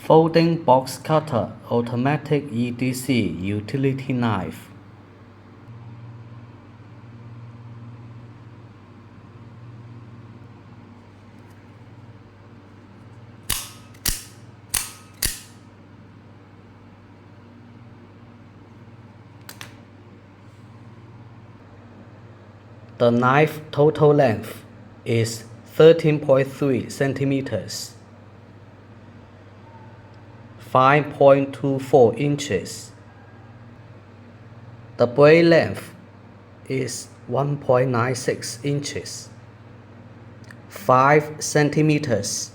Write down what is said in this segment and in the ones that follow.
Folding box cutter, automatic EDC utility knife. The knife total length is 13.3 centimeters, 5.24 inches. The blade length is 1.96 inches, 5 centimeters.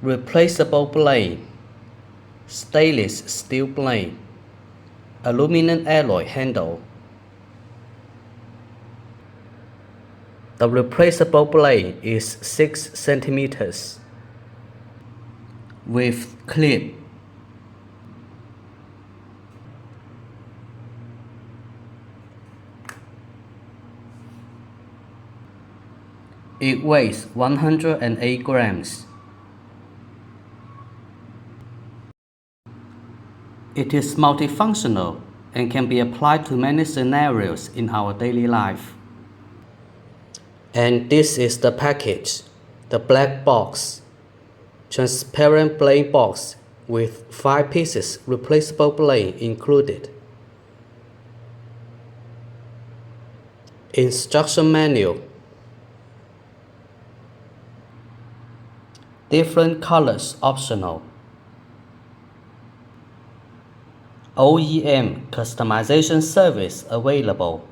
Replaceable blade, stainless steel blade, aluminum alloy handle. The replaceable blade is 6 centimeters with clip. It weighs 108 grams. It is multifunctional and can be applied to many scenarios in our daily life. And this is the package, the black box, transparent blade box with 5 pieces replaceable blade included. Instruction manual. Different colors optional. OEM customization service available.